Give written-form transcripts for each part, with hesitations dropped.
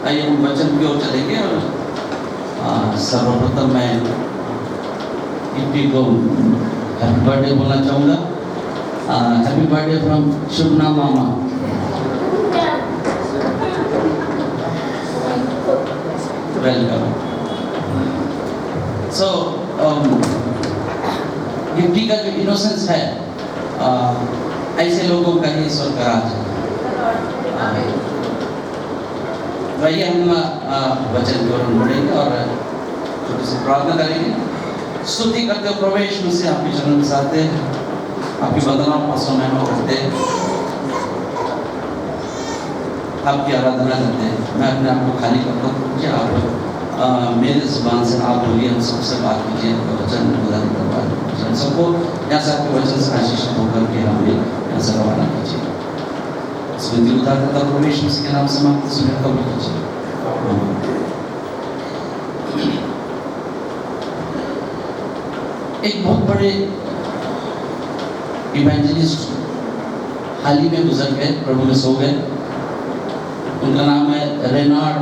आइए हम वचन की ओर चलेंगे और सर्वप्रथम मैं इनकी को हैप्पी बर्थडे बोलना चाहूँगा। हैप्पी बर्थडे फ्रॉम शुभना मामा। वेलकम। सो गिफ्टी का जो इनोसेंस है ऐसे लोगों का ही ईश्वर का राज है। वही हम वचन की ओर बढ़ेंगे और छोटी सी प्रार्थना करेंगे। स्तुति करते हो प्रवेश में से आपके चरणों के साथ आपकी वंदना पासों में हम करते आपकी आराधना करते हैं। मैं अपने आप को खाली करता हूँ कि आप मेरे जुबान से आप बोलिए, हम सबसे बात कीजिए, वचन उदाहरण करवा सबको यहाँ से आपके वचन से आशीषित होकर के हमें यहाँ से रवाना कीजिए। स्मृति उदारता प्रवेश के नाम से मांगते सुने कबूल कीजिए। एक बहुत बड़े इवेंजलिस्ट हाल ही में गुजर गए, प्रभु में सो गए। उनका नाम है रेनार्ड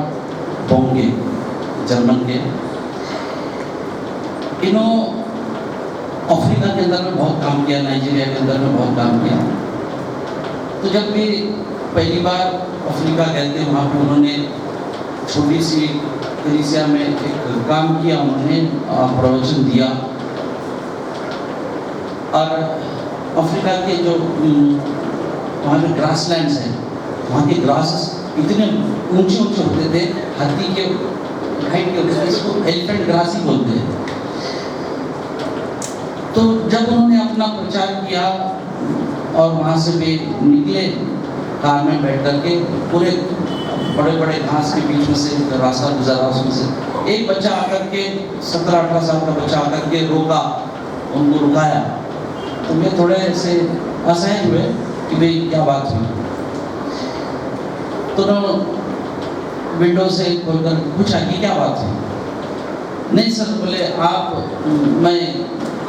बोंगे, जर्मन के। इन्हों अफ्रीका के अंदर में बहुत काम किया, नाइजीरिया के अंदर में बहुत काम किया। तो जब भी पहली बार अफ्रीका गए थे, वहाँ पे उन्होंने छोटी सी कलीसिया में एक काम किया, उन्होंने प्रवचन दिया। और अफ्रीका के जो वहाँ पे ग्रासलैंड्स हैं, वहाँ के ग्रासेस इतने ऊंचे ऊंचे होते थे, हाथी के हाइट के होते थे, इसको एलिफेंट ग्रास ही बोलते हैं। तो जब उन्होंने अपना प्रचार किया और वहाँ से भी निकले कार में बैठ करके, पूरे बड़े बड़े घास के बीच में से रास्ता गुजारा, उसमें से एक बच्चा आकर के 17-18 साल का बच्चा आकर के रोका, उनको रुकाया। तो मैं थोड़े से असहज हुए कि भाई क्या बात हुई। तो विंडो से खोलकर पूछा कि क्या बात है। नहीं सर, बोले आप मैं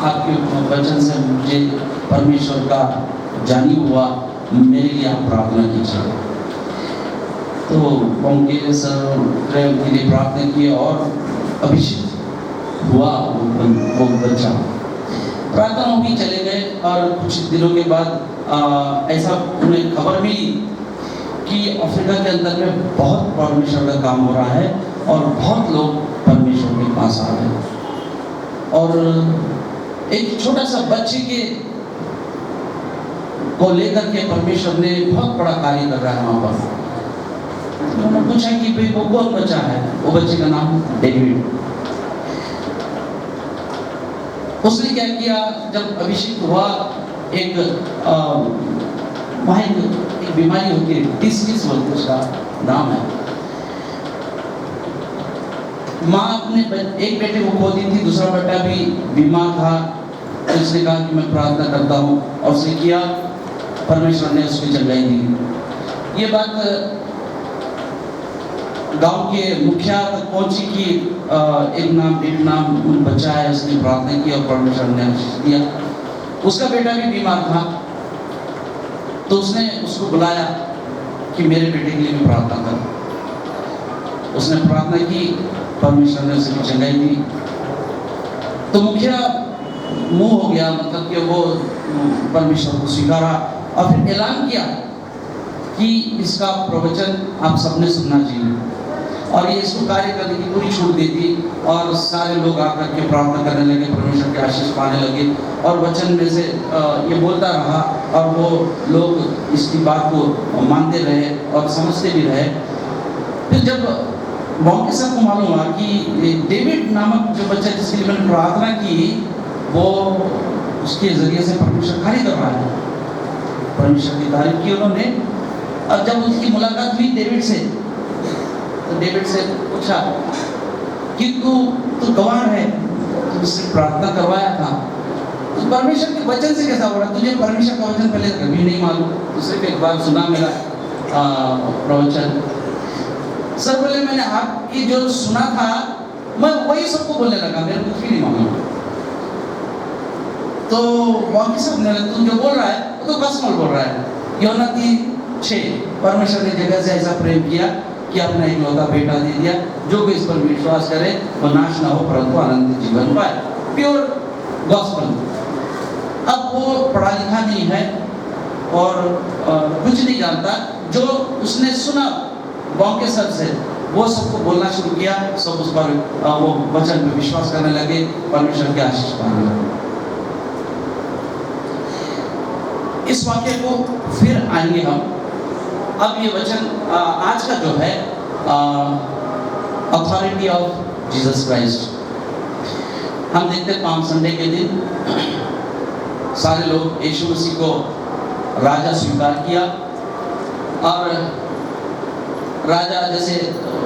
आपके वचन से मुझे परमेश्वर का जानी हुआ, मेरे लिए आप प्रार्थना कीजिए। तो उनके सर प्रेम के लिए प्रार्थना की और अभिषेक हुआ वो बच्चा। प्रार्थना होगी, चले गए और कुछ दिनों के बाद ऐसा उन्हें खबर मिली कि अफ्रीका के अंदर में बहुत परमेश्वर का काम हो रहा है और बहुत लोग परमेश्वर के पास आ रहे हैं। और एक छोटा सा बच्चे के को लेकर के परमेश्वर ने बहुत बड़ा कार्य कर रहा है वहाँ पर। उन्होंने पूछा कि भाई वो कौन बच्चा है? वो बच्चे का नाम डेविड। उसने क्या किया, जब अभिषेक हुआ, एक वहाँ एक बीमारी होती है, डिसीज बोलते उसका नाम है। माँ अपने एक बेटे को खो दी थी, दूसरा बेटा भी बीमार था। तो उसने कहा कि मैं प्रार्थना करता हूँ, और उसने किया, परमेश्वर ने उसकी चंगाई दी। ये बात गांव के मुखिया तक पहुंची कि एक नाम बच्चा है, उसने प्रार्थना की और परमेश्वर ने आशीष दिया। उसका बेटा भी बीमार था, तो उसने उसको बुलाया कि मेरे बेटे के लिए भी प्रार्थना कर। उसने प्रार्थना की, परमेश्वर ने उसकी चंगाई दी। तो मुखिया मुंह हो गया, मतलब कि वो परमेश्वर को स्वीकारा और फिर ऐलान किया कि इसका प्रवचन आप सबने सुनना चाहिए, और ये इसको कार्य करने की पूरी छूट दे दी। और सारे लोग आकर के प्रार्थना करने लगे, परमेश्वर के आशीष पाने लगे, और वचन में से ये बोलता रहा, और वो लोग इसकी बात को मानते रहे और समझते भी रहे। फिर जब मौके सबको मालूम हुआ कि डेविड नामक जो बच्चा जिसके लिए मैंने प्रार्थना की, वो उसके जरिए से परमेश्वर कार्य कर रहा है, परमेश्वर की तारीफ की उन्होंने। और जब उसकी मुलाकात हुई डेविड से, तो डेविड से पूछा कि तू गवाह है, तुझसे प्रार्थना करवाया था, तो परमेश्वर के वचन से कैसा हो रहा? तुझे परमेश्वर का वचन पहले कभी नहीं मालूम, तो सिर्फ एक बार सुना मेरा प्रवचन। सर बोले मैंने आपकी जो सुना था, मैं वही सबको बोलने लगा, मेरे कुछ भी नहीं मालूम। तो बाकी सब ने, तू जो बोल रहा है वो तो बस बोल रहा है। यूहन्ना 3:6, परमेश्वर ने जगत से ऐसा प्रेम किया कि अपना इकलौता बेटा दे दिया, जो कोई इस पर विश्वास करे वो नाश ना हो परंतु अनंत जीवन पाए। Pure gospel. अब वो पढ़ा लिखा नहीं है और कुछ नहीं जानता, जो उसने सुना बॉन्के सर से वो सबको बोलना शुरू किया, सब उस पर वो वचन पे विश्वास करने लगे, परमेश्वर की आशीष पाने लगे। इस वाक्य को फिर आएंगे हम। अब ये वचन आज का जो है अथॉरिटी ऑफ जीसस क्राइस्ट, हम देखते हैं पाम संडे के दिन सारे लोग यीशु मसीह को राजा स्वीकार किया, और राजा जैसे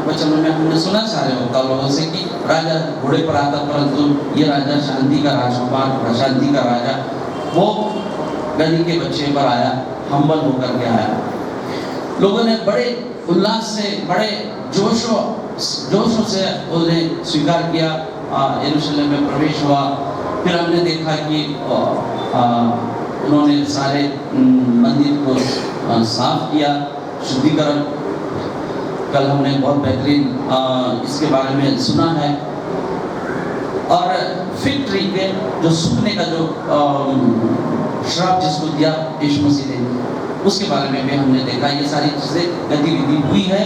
वचनों में हमने सुना सारे लोगों से कि राजा घोड़े पर आता, परंतु ये राजा शांति का राजकुमार, शांति का राजा, वो गधी के बच्चे पर आया, हम्बल होकर के आया। लोगों ने बड़े उल्लास से, बड़े जोशों से उन्हें स्वीकार किया, यरूशलेम में प्रवेश हुआ। फिर हमने देखा कि उन्होंने सारे मंदिर को साफ किया, शुद्धिकरण। कल हमने बहुत बेहतरीन इसके बारे में सुना है। और फिग ट्री के जो सूखने का जो श्राप जिसको दिया यीशु मसीह ने, उसके बारे में भी हमने देखा। ये सारी चीज़ें गतिविधि हुई है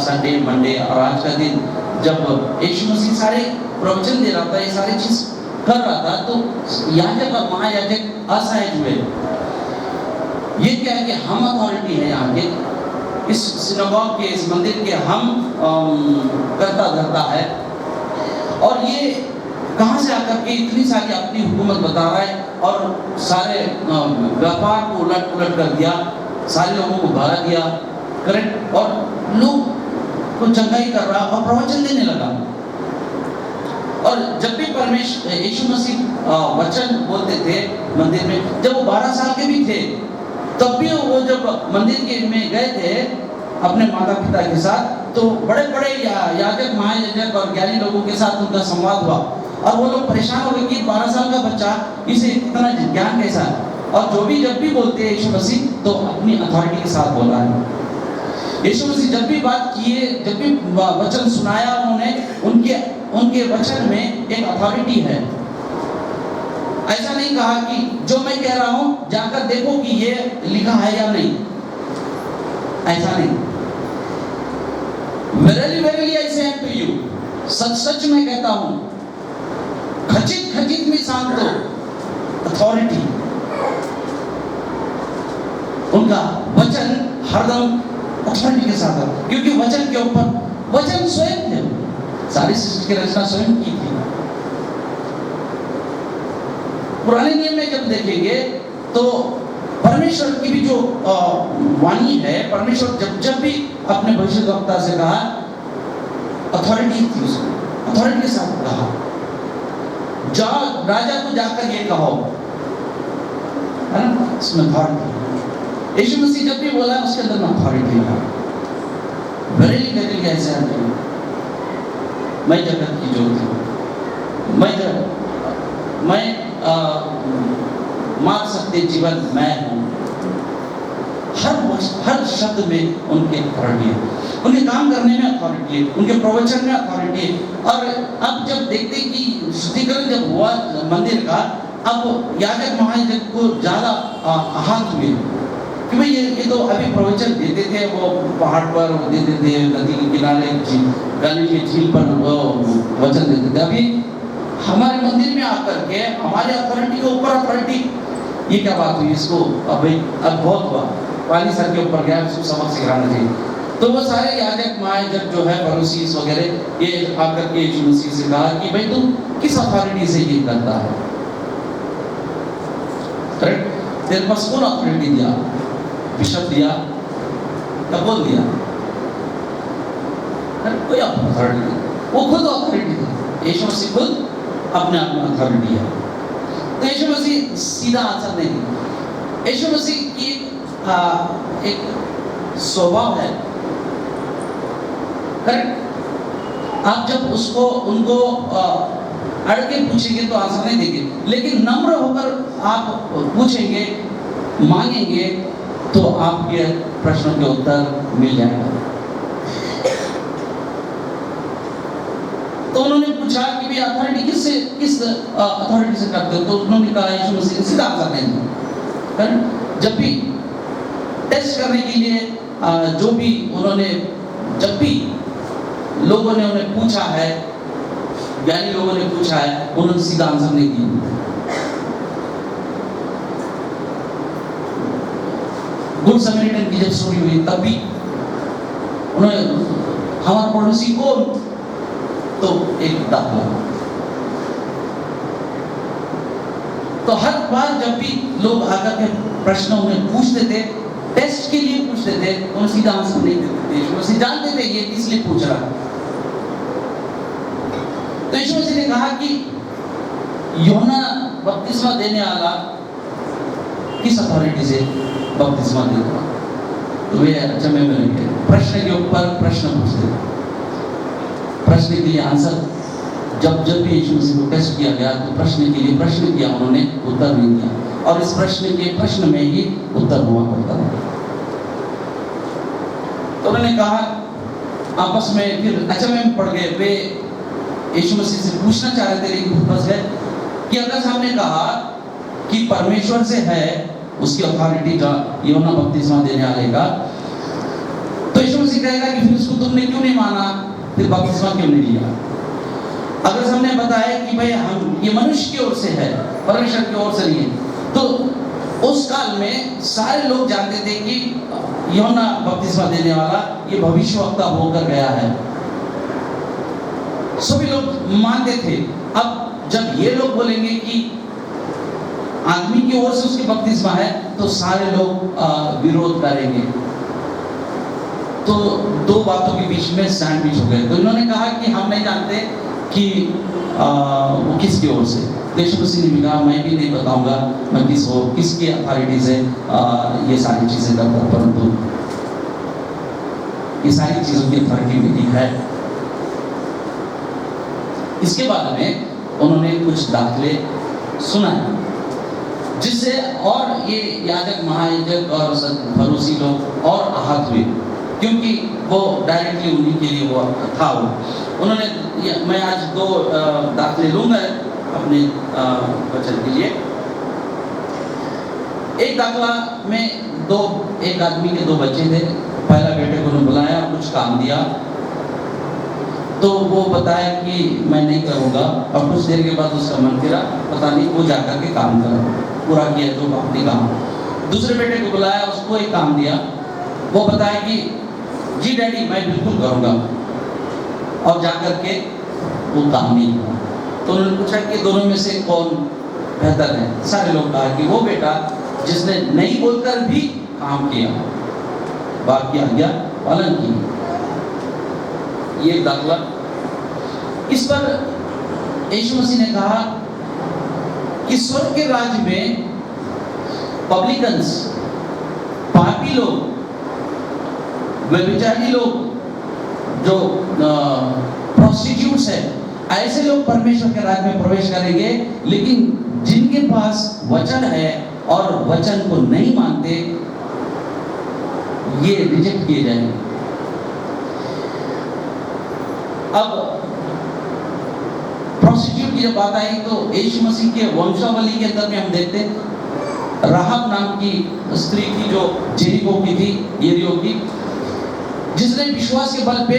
संडे, मंडे और आज का दिन, जब यीशु मसीह सारे प्रवचन दे रहा था, ये सारी चीज़ कर रहा था, तो याजक और महायाजक असहज हुए। ये क्या है कि हम अथॉरिटी है यहाँ के, इस सिनेगॉग के, इस मंदिर के हम करता धरता है, और ये कहाँ से आकर के इतनी सारी अपनी हुकूमत बता रहा है और सारे व्यापार को उलट पुलट कर दिया, सारे लोगों को भगा दिया, करेक्ट, और लोग को चंगाई कर रहा और प्रवचन देने लगा। और जब भी परमेश्वर यीशु मसीह वचन बोलते थे मंदिर में, जब वो 12 साल के भी थे, तब भी वो जब मंदिर के में गए थे अपने माता पिता के साथ, तो बड़े बड़े याजक, महायाजक और ज्ञानी लोगों के साथ उनका संवाद हुआ, और वो लोग परेशान हो गए कि 12 साल का बच्चा, इसे इतना ज्ञान कैसा है। और जो भी जब भी बोलते हैं यीशु मसीह, तो अपनी अथॉरिटी के साथ बोला है। यीशु मसीह जब भी बात किए, जब भी वचन सुनाया उन्होंने, उनके वचन में एक अथॉरिटी है। ऐसा नहीं कहा कि जो मैं कह रहा हूं जाकर देखो कि ये लिखा है या नहीं, ऐसा नहीं। Verily I say unto you, सच सच मैं कहता हूं, खचित खचित में शांतो, अथॉरिटी, उनका वचन हरदम अथॉरिटी के साथ है, क्योंकि वचन के ऊपर, वचन स्वयं थे, सारी सृष्टि की रचना स्वयं की थी। पुराने नियम में जब देखेंगे तो परमेश्वर की भी जो वाणी है, परमेश्वर जब भी अपने भविष्यद्वक्ता से कहा, अथॉरिटी थी उसमें, अथॉरिटी के साथ कहा, जाओ राजा को जाकर ये कहो, है ना, इसमें अथॉरिटी। यीशु मसीह जब भी बोला उसके अंदर में अथॉरिटी है। वेरी ऐसे आते, मैं जगत की ज्योति हूँ, मैं मार सकते जीवन मैं हूँ। हर शब्द में उनके अथॉरिटी है, उनके काम करने में अथॉरिटी है, उनके प्रवचन में अथॉरिटी है। और अब जब देखते कि शुद्धिकरण जब हुआ मंदिर का, अब याजक महायाजक को ज़्यादा आहत हुए कि भाई ये तो अभी प्रवचन देते थे, वो पहाड़ पर देते थे, नदी के किनारे, गली की झील पर वो वचन देते थे, अभी हमारे मंदिर में आकर के हमारे अथॉरिटी के ऊपर अथॉरिटी, ये क्या बात हुई? इसको अब बहुत हुआ, पानी सर के ऊपर गया, इसको सबक सिखाना चाहिए। तो वो सारे याजक महायाजक जो है, फरीसी वगैरह, ये आकर के यीशु मसीह से कहा कि भाई तुम किस अथॉरिटी से ये करता है? करेक्ट, तेरे पास कौन अथॉरिटी दिया? बिशप दिया या बोल दिया? कोई अथॉरिटी नहीं, वो खुद अथॉरिटी थी। यीशु मसीह खुद अपने आप में अथॉरिटी है। तो यीशु मसीह सीधा आंसर नहीं दिया। यीशु मसीह की एक स्वभाव है, करेक्ट। आप जब उनको अड़ के पूछेंगे तो आंसर नहीं देंगे, लेकिन नम्र होकर आप पूछेंगे, मांगेंगे, तो आपके प्रश्नों के उत्तर मिल जाएगा। तो उन्होंने पूछा कि भाई अथॉरिटी किस अथॉरिटी से करते हो? तो उन्होंने कहा यीशु मसीह ने सीधा आंसर नहीं दिया। जब भी टेस्ट करने के लिए जो भी उन्होंने, जब भी लोगों ने उन्हें पूछा है, ज्ञानी लोगों ने पूछा है, उन्होंने सीधा आंसर नहीं दिया। गुड समरीटन की जब स्टोरी हुई तब भी उन्होंने, हमारा पड़ोसी कौन? तो एक दाखला। तो हर बार जब भी लोग आकर के प्रश्न उन्हें पूछते थे, टेस्ट के लिए पूछते थे, उन्हें सीधा आंसर नहीं देते थे। यीशु मसीह जानते थे ये किस लिए पूछ रहा है। तो यीशु मसीह ने कहा कि यूहन्ना बपतिस्मा देने वाला किस अथॉरिटी से बपतिस्मा देता? तो वे अच्छा में प्रश्न के ऊपर प्रश्न पूछते, प्रश्न के लिए आंसर। जब भी यीशु मसीह को टेस्ट किया गया तो प्रश्न के लिए प्रश्न किया, उन्होंने उत्तर नहीं दिया, और इस प्रश्न में ही उत्तर हुआ करता था। तो उन्होंने कहा आपस में, फिर अचंभे में पड़ गए। वे यीशु मसीह से पूछना चाह रहे थे लेकिन फंस गए कि अगर हमने कहा कि परमेश्वर से है उसकी अथॉरिटी का, यूहन्ना बपतिस्मा देने वाले का, तो यीशु मसीह कहेगा कि फिर उसको तुमने क्यों नहीं माना, फिर बपतिस्मा क्यों नहीं लिया? अगर हमने बताया कि भाई हम ये मनुष्य की ओर से है, परमेश्वर की ओर से नहीं है, तो उस काल में सारे लोग जानते थे कि यूहन्ना बपतिस्मा देने वाला ये भविष्यवक्ता होकर गया है, सभी लोग मानते थे। अब जब ये लोग बोलेंगे कि आदमी की ओर से उसकी बपतिस्मा है, तो सारे लोग विरोध करेंगे। तो दो बातों के बीच में सैंडविच हो गए। तो इन्होंने कहा कि हम नहीं जानते कि वो किसकी ओर से। यीशु मसीह ने भी कहा मैं भी नहीं बताऊंगा मैं किसकी अथॉरिटी से ये सारी चीजें करता हूं, परंतु ये सारी चीजों की अथॉरिटी मेरी है। इसके बाद में उन्होंने कुछ दाखले सुनाए, जिससे और ये याजक, महायाजक और फरीसी लोग और आहत हुए, क्योंकि वो डायरेक्टली उन्हीं के लिए वो था। उन्होंने, मैं आज दो दाखले लूंगा अपने वचन के लिए। एक दाखला में एक आदमी के दो बच्चे थे। पहला बेटे को उन्होंने बुलाया, कुछ काम दिया, तो वो बताया कि मैं नहीं करूँगा, और कुछ देर के बाद उसका मन फिरा, पता नहीं वो जाकर के काम करा, पूरा किया तो अपनी काम। दूसरे बेटे को बुलाया, उसको एक काम दिया, वो बताया कि जी डैडी मैं बिल्कुल करूँगा, और जाकर के वो काम नहीं हुआ। तो उन्होंने पूछा कि दोनों में से कौन बेहतर है? सारे लोग कहा कि वो बेटा जिसने नहीं बोलकर भी काम किया, बात की आज्ञा पालन की। ये दाखला। इस पर यीशु मसीह ने कहा कि स्वर्ग के राज्य में पब्लिकन्स, पापी लोग, व्यभिचारी लोग, जो प्रोस्टिट्यूट्स है, ऐसे लोग परमेश्वर के राज्य में प्रवेश करेंगे। लेकिन जिनके पास वचन है और वचन को नहीं मानते, ये रिजेक्ट किए जाएंगे। अब प्रोस्टिट्यूट की जब बात आई तो यीशु मसीह के वंशावली के अंदर में हम देखते हैं, राहब नाम की स्त्री थी जो जेरिको की थी, यरीहो की, जिसने विश्वास के बल पे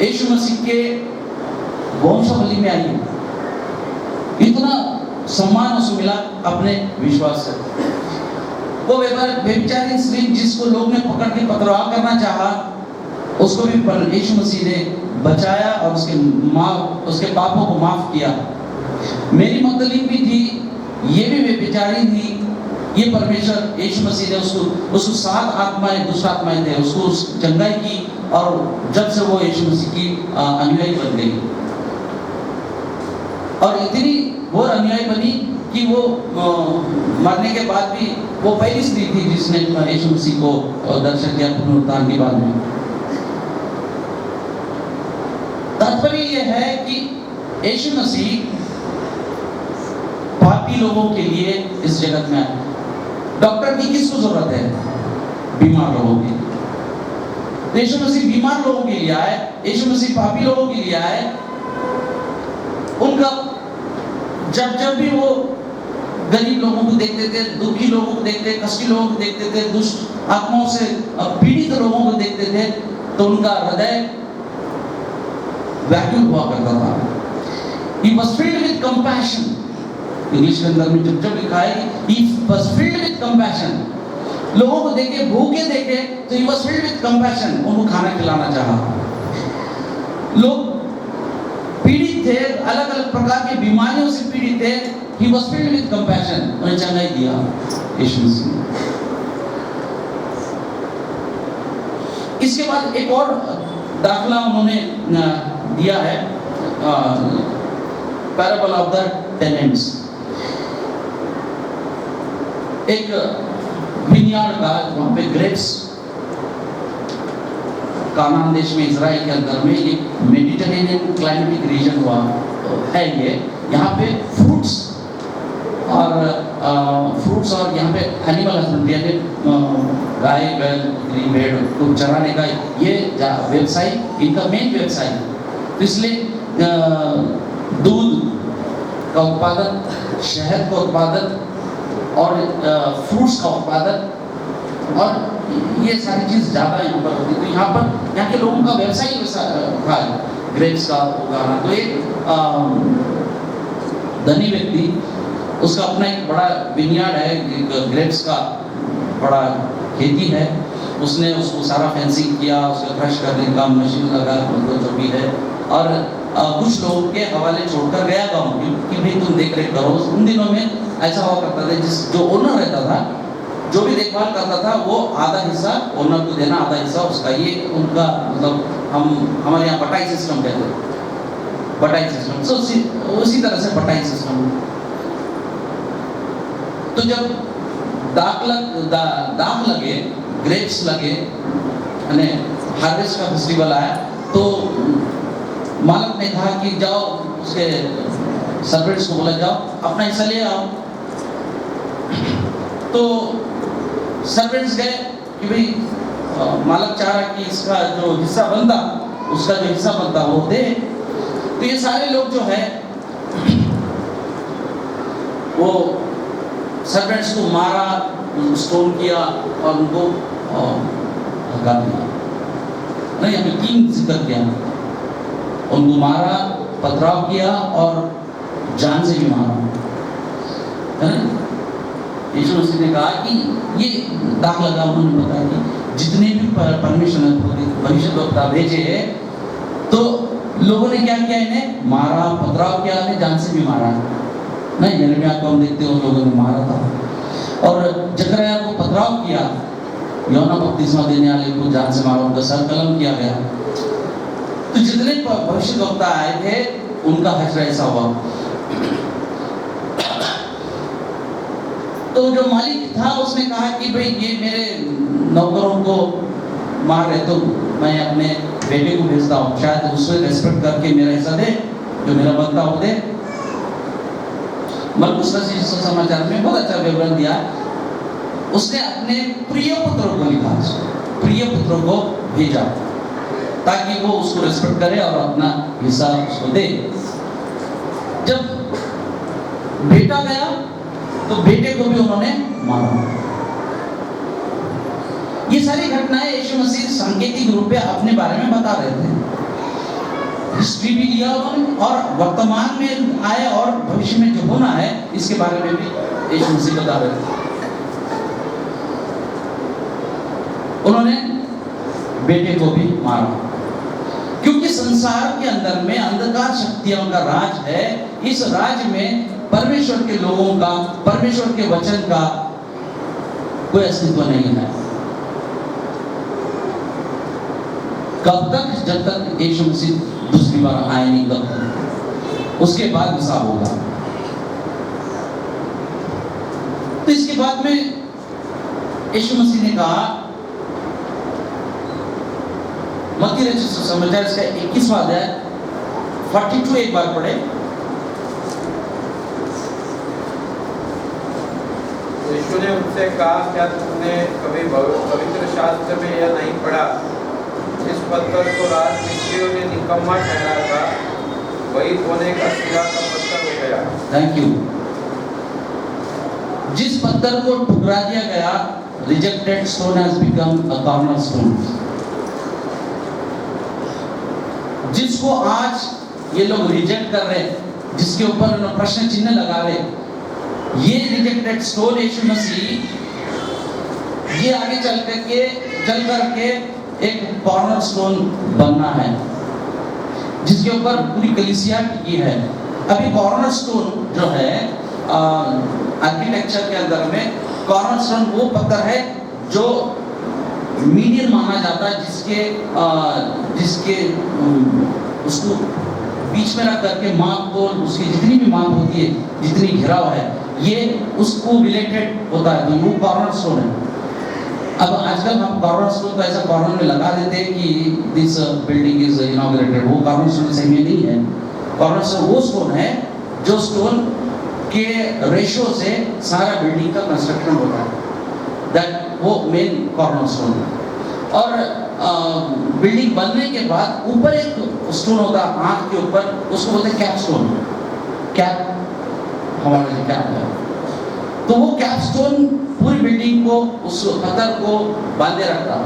यीशु मसीह के वंशावली में आई। इतना सम्मान उसको मिला अपने विश्वास से। वो व्यभिचारी स्त्री जिसको लोग ने पकड़ के पथराव करना चाहा, उसको भी यीशु मसीह ने बचाया और उसके पापों को माफ किया। मेरी मगदलीन भी थी, ये भी व्यभिचारी थी। ये परमेश्वर यीशु मसीह ने उसको 7 आत्माएं, दुष्ट आत्माएं थे, उसको चंगाई की, और जब से वो यीशु मसीह की अनुयायी बन गई, और इतनी वो अनुयायी बनी कि वो मरने के बाद भी वो पहली स्त्री थी जिसने यीशु मसीह को दर्शन किया पुनरुत्थान के बाद में। तात्पर्य यह है कि यीशु मसीह पापी लोगों के लिए इस जगत में आए। डॉक्टर की किसको जरूरत है? बीमार लोगों की। तो यीशु मसीह बीमार लोगों के लिए आए, यीशु मसीह पापी लोगों के लिए आए। उनका जब भी वो गरीब लोगों को देखते थे, दुखी लोगों को देखते, कष्टी लोगों को देखते थे, दुष्ट आत्माओं से पीड़ित लोगों को देखते थे, तो उनका हृदय व्याकुल हुआ करता था। He was filled with compassion. English के अंदर में जब लिखा है he was filled with compassion, लोगों को देखे, भूखे देखे तो he was filled with compassion, उनको खाना खिलाना चाहा। लोग पीड़ित थे, अलग अलग प्रकार की बीमारियों से पीड़ित थे, he was filled with compassion, उन्हें चंगाई दिया यीशु मसीह। इसके बाद एक और दाखला उन्होंने दिया है, पैराबल ऑफ द टेनेंट्स। एक विनयार्ड का, वहां पे ग्रेप्स, कानान देश में, इजराइल के अंदर में, एक मेडिटेरेनियन क्लाइमेटिक रीजन हुआ है ये। यहाँ पे फ्रूट्स और यहाँ पे एनिमल हस्बेंड्री, यानी गाय बैल बकरी भेड़ को चराने का ये व्यवसाय इनका मेन व्यवसाय है। तो इसलिए दूध का उत्पादन, शहद का उत्पादन और फ्रूट्स का उत्पादन और ये सारी चीज़ ज़्यादा यहाँ पर होती है। तो यहाँ के लोगों का व्यवसाय था ग्रेप्स का उगाना। तो एक धनी व्यक्ति, उसका अपना एक बड़ा विनयार्ड है, ग्रेप्स का बड़ा खेती है। उसने उसको सारा फेंसिंग किया, उसका क्रश करने का मशीन लगा, मतलब जो भी है, और कुछ लोगों के हवाले छोड़कर गया गाँव कि भाई तुम देख रेख करो। उन दिनों में ऐसा हुआ करता था, जो ओनर रहता था, जो भी देखभाल करता था, वो आधा हिस्सा ओनर को देना, आधा हिस्सा उसका। ये उनका मतलब हमारे यहाँ बटाई सिस्टम कहते हैं, बटाई सिस्टम। सो उसी तरह से बटाई सिस्टम। तो जब दाख लगे, ग्रेप्स लगे, यानी हार्वेस्ट का फेस्टिवल आया, तो मालिक ने कहा कि जाओ, उसके सर्वेंट्स को बोला जाओ अपना हिस्सा ले आओ। तो सर्वेंट्स गए कि भाई मालिक चाह रहा कि इसका जो हिस्सा बनता, उसका जो हिस्सा बनता वो दे। तो ये सारे लोग जो है वो सर्वेंट्स को मारा, स्टोन किया और उनको भगा दिया। नहीं, अभी 3 जिक्र किया, उनको मारा, पथराव किया और जान से भी मारा। यीशु मसीह ने कहा कि ये दाग लगा, उन्होंने बताया कि जितने भी परमेश्वर ने भविष्यद्वक्ता भेजे, तो लोगों ने क्या किया, इन्हें मारा, पथराव किया, इन्हें जान से भी मारा। नहीं, यिर्मयाह को हम देखते हैं उन लोगों ने मारा था। और जकरयाह को पथराव किया, यूहन्ना बपतिस्मा देने वाले को जान से मारा, उनका सर कलम किया गया। तो जितने भविष्यद्वक्ता आए थे उनका हश्र ऐसा हुआ। तो जो मालिक था उसने कहा कि भाई ये मेरे नौकरों को मार रहे, तो मैं अपने बेटे को भेजता हूँ, शायद उससे रेस्पेक्ट करके मेरा हिस्सा दे, जो मेरा बनता हो दे। मरकुस रचित सुसमाचार में बहुत अच्छा विवरण दिया। उसने अपने प्रिय पुत्र को लिखा, प्रिय पुत्र को भेजा ताकि वो उसको रेस्पेक्ट करे और अपना हिस्सा उसको दे। जब बेटा गया तो बेटे को भी उन्होंने मारा। ये सारी घटनाएं यीशु मसीह सांकेतिक रूप में अपने बारे में बता रहे थे। हिस्ट्री भी लिया उन्होंने और वर्तमान में आए और भविष्य में जो होना है इसके बारे में भी यीशु मसीह बता रहे थे। उन्होंने बेटे को भी मारा क्योंकि संसार के अंदर में अंधकार शक्तियों का राज है। इस राज में परमेश्वर के लोगों का, परमेश्वर के वचन का कोई अस्तित्व नहीं है। कब तक? जब तक यीशु मसीह दूसरी बार आए नहीं, तब तक। उसके बाद हिसाब होगा। तो इसके बाद में यीशु मसीह ने कहा, मत्ती रचित सुसमाचार इसका 21वां अध्याय 42 एक बार पढ़े। यीशु ने उनसे कहा, क्या तुमने कभी पवित्र शास्त्र में यह नहीं पढ़ा जिस पत्थर को राजमिस्त्रियों ने निकम्मा ठहराया था, वही कोने का सिरा का पत्थर हो गया। Thank you. जिस पत्थर को ठुकरा दिया गया, rejected stone has become a cornerstone. जिसको आज ये लोग रिजेक्ट कर रहे, जिसके ऊपर उन्होंने प्रश्न चिन्ह लगा रहे, ये रिजेक्टेड स्टोन यीशु मसीह, ये आगे चल करके एक कॉर्नरस्टोन बनना है, जिसके ऊपर पूरी कलीसिया टिकी है। अभी कॉर्नरस्टोन जो है आर्किटेक्चर के अंदर में, कॉर्नरस्टोन वो पत्थर है जो मीडियन माना जाता है, जिसके उसको बीच में रख करके माप तोल, उसकी जितनी भी माप होती है, जितनी घिराव है, ये उसको रिलेटेड होता है, तो वो कॉर्नरस्टोन है। अब आजकल हम कॉर्नरस्टोन को ऐसा कॉर्नर में लगा देते हैं कि दिस बिल्डिंग इज इनॉग्रेटेड, वो कॉर्नरस्टोन सही में नहीं है। कॉर्नरस्टोन वो स्टोन है जो स्टोन के रेशो से सारा बिल्डिंग का कंस्ट्रक्शन होता है, दैट वो मेन कॉर्नरस्टोन है। और बिल्डिंग बनने के बाद ऊपर एक स्टोन होता है आंख के ऊपर, उसको बोलते हैं कैपस्टोन। कैप हमारे कैप है, तो वो कैपस्टोन पूरी बिल्डिंग को, उस पत्थर को बांधे रखता,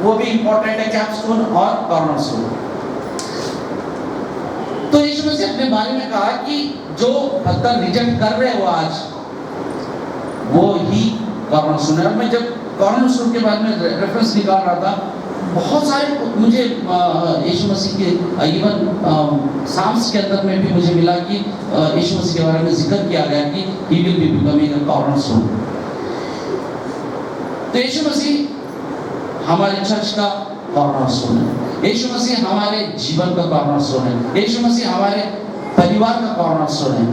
वो भी इंपॉर्टेंट है, कैपस्टोन और कॉर्नरस्टोन। तो यीशु मसीह अपने बारे में कहा कि जो पत्थर रिजेक्ट कर रहे हो आज, वो ही कॉर्नरस्टोन है। मैं जब कॉर्नरस्टोन के बारे में रेफरेंस निकाल रहा था, बहुत सारे मुझे यीशु मसीह के इवन साम्स के अंदर में भी मुझे मिला कि यीशु मसीह के बारे में जिक्र किया गया कि he will be becoming a cornerstone. तो यीशु मसीह हमारे चर्च का कॉर्नरस्टोन है, यीशु मसीह हमारे जीवन का कॉर्नरस्टोन है, यीशु मसीह हमारे परिवार का कॉर्नरस्टोन है।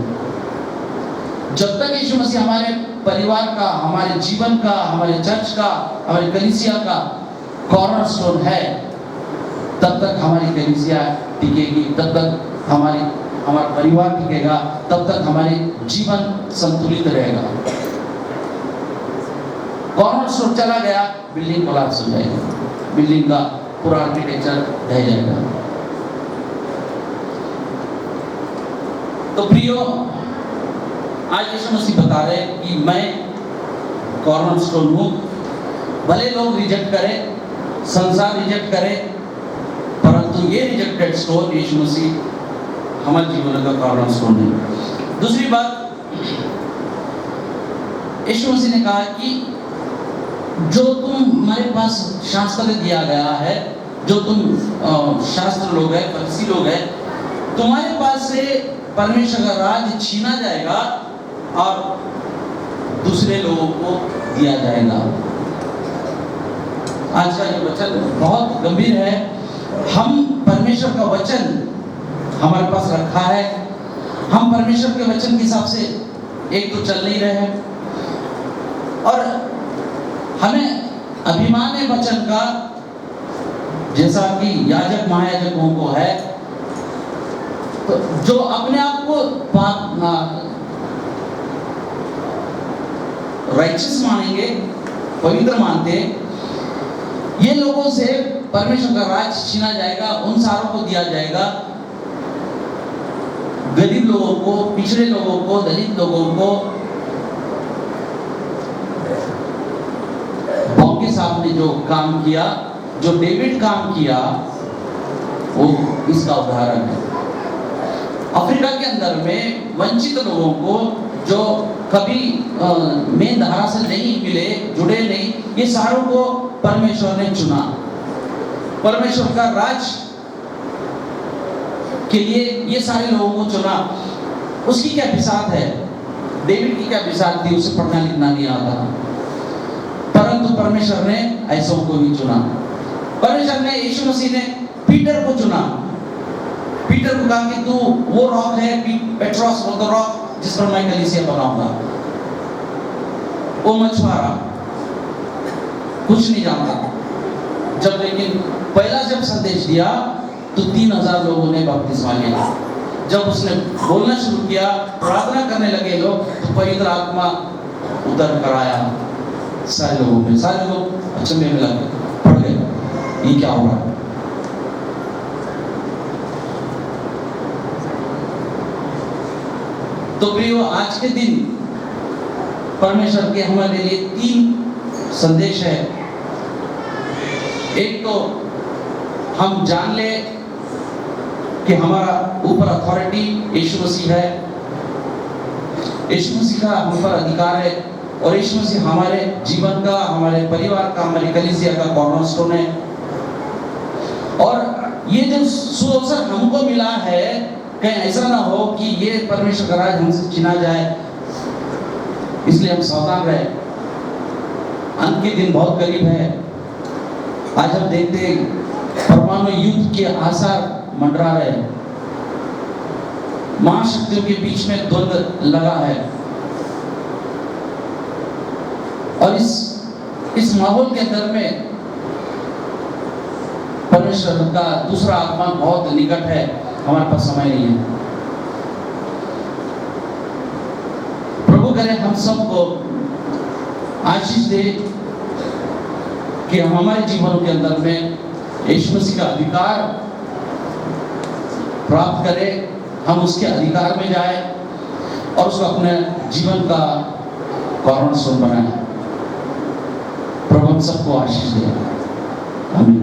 जब तक यीशु मसीह हमारे परिवार का, हमारे जीवन का, हमारे चर्च का, हमारे कलीसिया का कॉर्नरस्टोन है, तब तक हमारी कलीसिया टिकेगी, तब तक हमारा परिवार टिकेगा, तब तक हमारे जीवन संतुलित रहेगा। कॉर्नरस्टोन चला गया, बिल्डिंग कोलैप्स हो जाएगी, बिल्डिंग का पूरा आर्किटेक्चर ढह जाएगा। तो प्रियो, आज यीशु मसीह बता रहे कि मैं कॉर्नरस्टोन हूं। भले लोग रिजेक्ट करें, संसार रिजेक्ट करे, परंतु ये रिजेक्टेड स्टोन यीशु मसीह हमारे जीवन का कॉर्नरस्टोन है। दूसरी बात, यीशु मसीह ने कहा कि जो हमारे पास शास्त्र दिया गया है, जो तुम शास्त्र लोग हैं, फरीसी लोग हैं, तुम्हारे पास से परमेश्वर का राज्य छीना जाएगा और दूसरे लोगों को दिया जाएगा। आज का ये वचन बहुत गंभीर है। हम परमेश्वर का वचन हमारे पास रखा है, हम परमेश्वर के वचन के हिसाब से एक तो चल नहीं रहे हैं, और हमें अभिमान है वचन का, जैसा कि याजक महायाजकों को है, तो जो अपने आप को राइचस मानेंगे, पवित्र मानते, ये लोगों से परमेश्वर का राज छीना जाएगा, उन सारों को दिया जाएगा, गरीब लोगों को, पिछड़े लोगों को, दलित लोगों को। बॉन्के साहब ने जो काम किया, जो डेविड काम किया, वो इसका उदाहरण है। अफ्रीका के अंदर में वंचित लोगों को, जो कभी मेन धारा से नहीं मिले, जुड़े नहीं, ये सारों को परमेश्वर ने चुना। परमेश्वर का राज के लिए ये सारे लोगों को चुना। उसकी क्या बिसात है, डेविड की क्या बिसात थी, उसे पढ़ना लिखना नहीं आता, परंतु परमेश्वर ने ऐसों को भी चुना। परमेश्वर ने, यीशु मसीह ने पीटर को चुना। पीटर को कहा कि तू वो रॉक है, पेट्रोस वो द रॉक, जिस पर मैं कलीसिया बनाऊंगा। वो मछुआरा कुछ नहीं जानता, जब लेकिन पहला जब संदेश दिया तो 3000 लोगों ने बपतिस्मा लिया। जब उसने बोलना शुरू किया, प्रार्थना करने लगे लोग, तो पवित्र आत्मा उतर कर आया सारे लोगों में, सारे लोग अचंभे में लगे, पड़ गए। ये क्या हो रहा है। तो प्रियो, आज के दिन परमेश्वर के हमारे लिए 3 संदेश है। एक तो हम जान ले कि हमारा ऊपर अथॉरिटी यीशु मसीह है, यीशु मसीह का हम पर अधिकार है, और यीशु मसीह हमारे जीवन का, हमारे परिवार का, हमारी कलीसिया का कॉर्नरस्टोन है। और ये जो सुअवसर हमको मिला है, कहीं ऐसा ना हो कि ये परमेश्वर का राज हमसे छीना जाए, इसलिए हम सावधान रहे। अंत के दिन बहुत करीब है। आज हम देखते हैं परमाणु युद्ध के आसार मंडरा रहे हैं, महाशक्तियों के बीच में द्वंद्व लगा है, और इस माहौल के अंदर में परमेश्वर का दूसरा आगमन बहुत निकट है। हमारे पास समय नहीं है। प्रभु करे हम सबको आशीष दे कि हम हमारे जीवनों के अंदर में यीशु मसीह का अधिकार प्राप्त करें, हम उसके अधिकार में जाए और उसको अपने जीवन का कॉर्नरस्टोन बनाए। प्रभु हम सबको आशीष दे। आमीन।